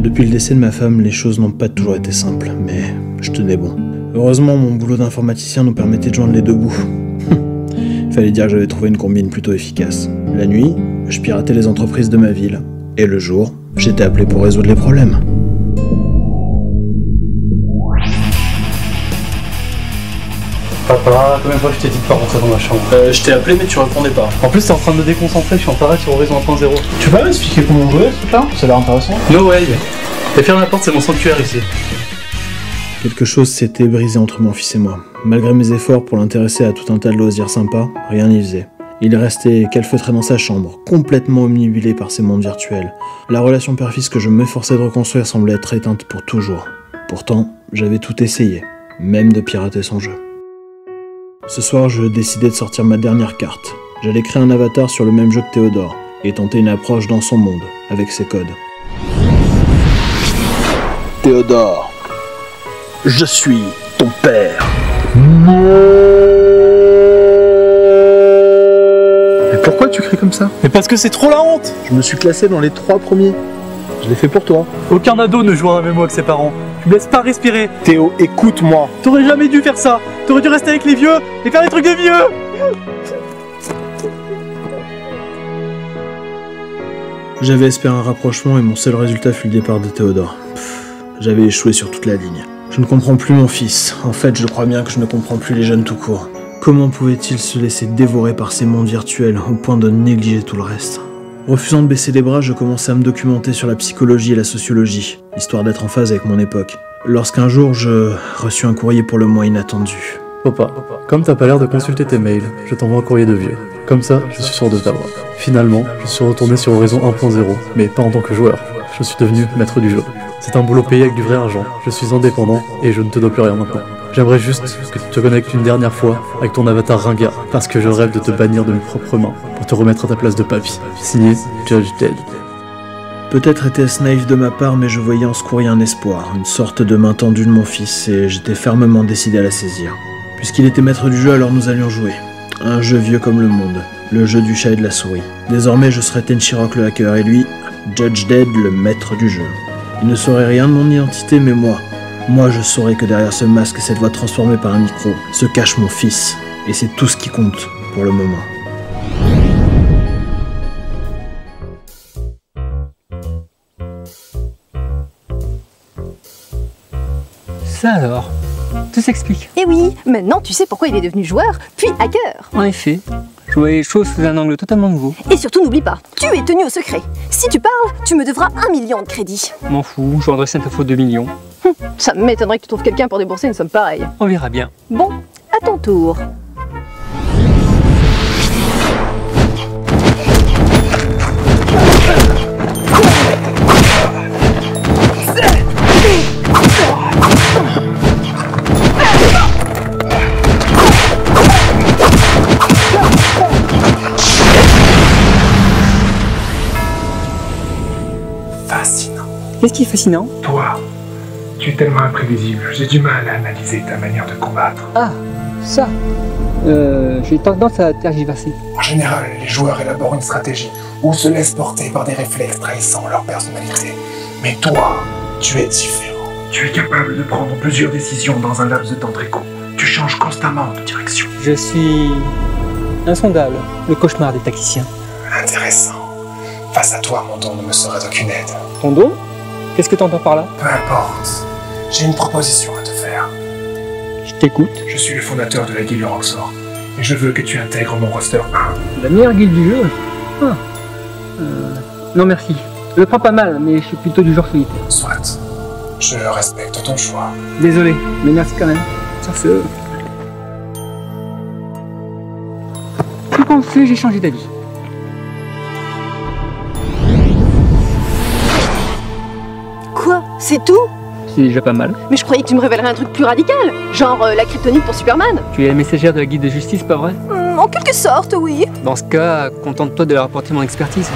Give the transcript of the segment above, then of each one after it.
Depuis le décès de ma femme, les choses n'ont pas toujours été simples, mais je tenais bon. Heureusement, mon boulot d'informaticien nous permettait de joindre les deux bouts. Fallait dire que j'avais trouvé une combine plutôt efficace. La nuit, je piratais les entreprises de ma ville. Et le jour, j'étais appelé pour résoudre les problèmes. Papa, combien de fois je t'ai dit de pas rentrer dans ma chambre? Je t'ai appelé mais tu répondais pas. En plus t'es en train de me déconcentrer, je suis en parade sur Horizon 1.0. Tu peux m'expliquer comment jouer ce truc-là? Ça a l'air intéressant. No way. Et ferme la porte, c'est mon sanctuaire ici. Quelque chose s'était brisé entre mon fils et moi. Malgré mes efforts pour l'intéresser à tout un tas de loisirs sympas, rien n'y faisait. Il restait calfeutré dans sa chambre, complètement omnibulé par ces mondes virtuels. La relation père-fils que je m'efforçais de reconstruire semblait être éteinte pour toujours. Pourtant, j'avais tout essayé, même de pirater son jeu. Ce soir, je décidais de sortir ma dernière carte. J'allais créer un avatar sur le même jeu que Théodore, et tenter une approche dans son monde, avec ses codes. Théodore, je suis ton père. Mais pourquoi tu cries comme ça? Mais parce que c'est trop la honte. Je me suis classé dans les 3 premiers. Je l'ai fait pour toi. Aucun ado ne jouera avec moi avec ses parents. Tu me laisses pas respirer. Théo, écoute-moi. T'aurais jamais dû faire ça. T'aurais dû rester avec les vieux et faire des trucs de vieux. J'avais espéré un rapprochement et mon seul résultat fut le départ de Théodore. J'avais échoué sur toute la ligne. Je ne comprends plus mon fils. En fait, je crois bien que je ne comprends plus les jeunes tout court. Comment pouvait-il se laisser dévorer par ces mondes virtuels au point de négliger tout le reste? Refusant de baisser les bras, je commençais à me documenter sur la psychologie et la sociologie, histoire d'être en phase avec mon époque. Lorsqu'un jour, je reçus un courrier pour le moins inattendu. Papa, comme t'as pas l'air de consulter tes mails, je t'envoie un courrier de vieux. Comme ça, je suis sûr de t'avoir. Finalement, je suis retourné sur Horizon 1.0, mais pas en tant que joueur. Je suis devenu maître du jeu. C'est un boulot payé avec du vrai argent. Je suis indépendant et je ne te dois plus rien maintenant. J'aimerais juste que tu te connectes une dernière fois avec ton avatar ringard, parce que je rêve de te bannir de mes propres mains pour te remettre à ta place de papy. Signé Judge Dead. Peut-être était-ce naïf de ma part, mais je voyais en ce courrier un espoir, une sorte de main tendue de mon fils, et j'étais fermement décidé à la saisir. Puisqu'il était maître du jeu, alors nous allions jouer. Un jeu vieux comme le monde, le jeu du chat et de la souris. Désormais, je serais Tenchirok le hacker et lui, Judge Dead, le maître du jeu. Il ne saurait rien de mon identité, mais moi je saurais que derrière ce masque et cette voix transformée par un micro se cache mon fils. Et c'est tout ce qui compte pour le moment. Ça alors, tout s'explique. Eh oui, maintenant tu sais pourquoi il est devenu joueur, puis hacker. En effet, je voyais les choses sous un angle totalement nouveau. Et surtout n'oublie pas, tu es tenu au secret. Si tu parles, tu me devras 1 million de crédits. M'en fous, je vendrai cette info 2 millions. Ça m'étonnerait que tu trouves quelqu'un pour débourser une somme pareille. On verra bien. Bon, à ton tour. Fascinant. Qu'est-ce qui est fascinant? Toi, tu es tellement imprévisible, j'ai du mal à analyser ta manière de combattre. Ah, ça. J'ai tendance à tergiverser. En général, les joueurs élaborent une stratégie ou se laissent porter par des réflexes trahissant leur personnalité. Mais toi, tu es différent. Tu es capable de prendre plusieurs décisions dans un laps de temps très court. Tu changes constamment de direction. Je suis insondable, le cauchemar des tacticiens. Intéressant. Face à toi, mon don ne me sera d'aucune aide. Ton don? Qu'est-ce que t'entends par là? Peu importe. J'ai une proposition à te faire. Je t'écoute. Je suis le fondateur de la guilde Roxor, et je veux que tu intègres mon roster 1. La meilleure guilde du jeu? Ah. Non merci. Je le prends pas mal, mais je suis plutôt du genre solitaire. Soit. Je respecte ton choix. Désolé, mais merci quand même. Sur ce... Tout compte fait, j'ai changé d'avis. Quoi? C'est tout? C'est déjà pas mal. Mais je croyais que tu me révélerais un truc plus radical, genre la kryptonite pour Superman. Tu es la messagère de la guilde de justice, pas vrai? En quelque sorte, oui. Dans ce cas, contente-toi de leur apporter mon expertise.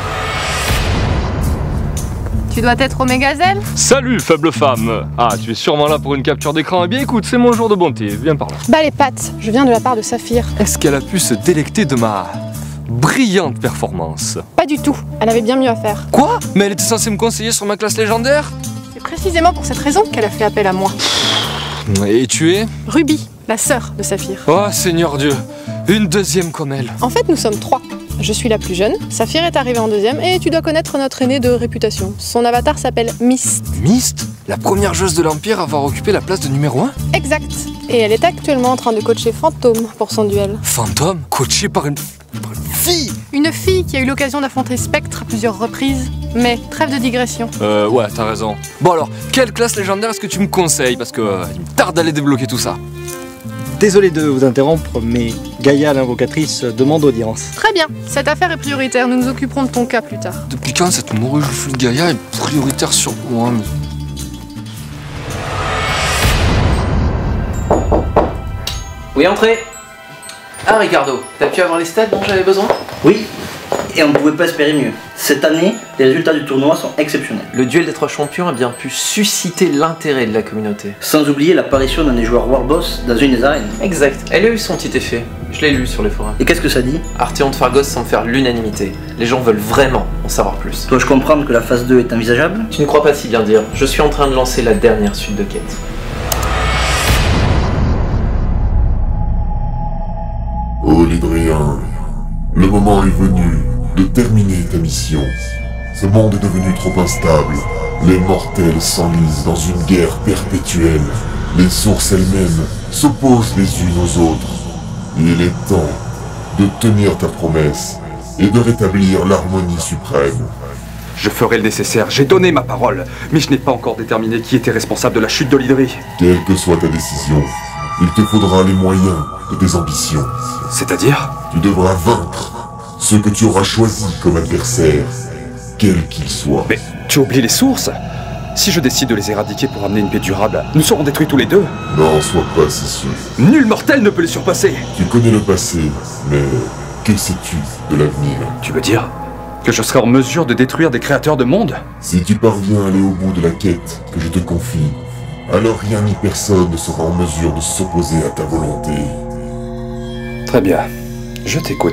Tu dois être Oméga Zell? Salut faible femme. Ah, tu es sûrement là pour une capture d'écran. Eh bien écoute, c'est mon jour de bonté, viens par là. Bah les pattes, je viens de la part de Saphir. Est-ce qu'elle a pu se délecter de ma brillante performance? Pas du tout, elle avait bien mieux à faire. Quoi? Mais elle était censée me conseiller sur ma classe légendaire? précisément pour cette raison qu'elle a fait appel à moi. Et tu es? Ruby, la sœur de Saphir. Oh Seigneur Dieu, une deuxième comme elle. En fait, nous sommes 3. Je suis la plus jeune, Saphir est arrivée en deuxième, et tu dois connaître notre aînée de réputation. Son avatar s'appelle Myst. Myst? La première joueuse de l'Empire à avoir occupé la place de numéro 1? Exact. Et elle est actuellement en train de coacher Fantôme pour son duel. Fantôme? Coaché par une fille? Une fille qui a eu l'occasion d'affronter Spectre à plusieurs reprises. Mais trêve de digression. Ouais, t'as raison. Bon alors, quelle classe légendaire est-ce que tu me conseilles? Parce que il me tarde d'aller débloquer tout ça. Désolé de vous interrompre, mais Gaïa l'invocatrice demande audience. Très bien, cette affaire est prioritaire, nous nous occuperons de ton cas plus tard. Depuis quand cette morue joufflue de Gaïa est prioritaire sur moi? Oui, entrez. Ah Ricardo, t'as pu avoir les stats dont j'avais besoin? Oui, et on ne pouvait pas espérer mieux. Cette année, les résultats du tournoi sont exceptionnels. Le duel des 3 champions a bien pu susciter l'intérêt de la communauté. Sans oublier l'apparition d'un des joueurs Warboss dans une des arènes. Exact, elle a eu son petit effet. Je l'ai lu sur les forums. Et qu'est-ce que ça dit? Arthéon de Phargos semble faire l'unanimité. Les gens veulent vraiment en savoir plus. Dois-je comprendre que la phase 2 est envisageable? Tu ne crois pas si bien dire. Je suis en train de lancer la dernière suite de quêtes. Oh Lydrien, le moment est venu de terminer ta mission. Ce monde est devenu trop instable. Les mortels s'enlisent dans une guerre perpétuelle. Les sources elles-mêmes s'opposent les unes aux autres. Il est temps de tenir ta promesse et de rétablir l'harmonie suprême. Je ferai le nécessaire, j'ai donné ma parole, mais je n'ai pas encore déterminé qui était responsable de la chute de l'Hydrie. Quelle que soit ta décision, il te faudra les moyens de tes ambitions. C'est-à-dire? Tu devras vaincre ceux que tu auras choisis comme adversaires, quels qu'ils soient. Mais tu oublies les sources? Si je décide de les éradiquer pour amener une paix durable, nous serons détruits tous les deux. N'en sois pas si sûr. Nul mortel ne peut les surpasser. Tu connais le passé, mais que sais-tu de l'avenir? Tu veux dire que je serai en mesure de détruire des créateurs de monde? Si tu parviens à aller au bout de la quête que je te confie, alors rien ni personne ne sera en mesure de s'opposer à ta volonté. Très bien, je t'écoute.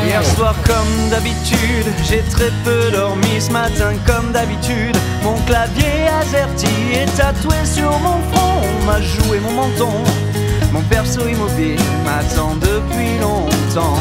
Hier soir comme d'habitude, j'ai très peu dormi ce matin comme d'habitude. Mon clavier AZERTY est tatoué sur mon front, on m'a joué mon menton. Mon perso immobile m'attend depuis longtemps.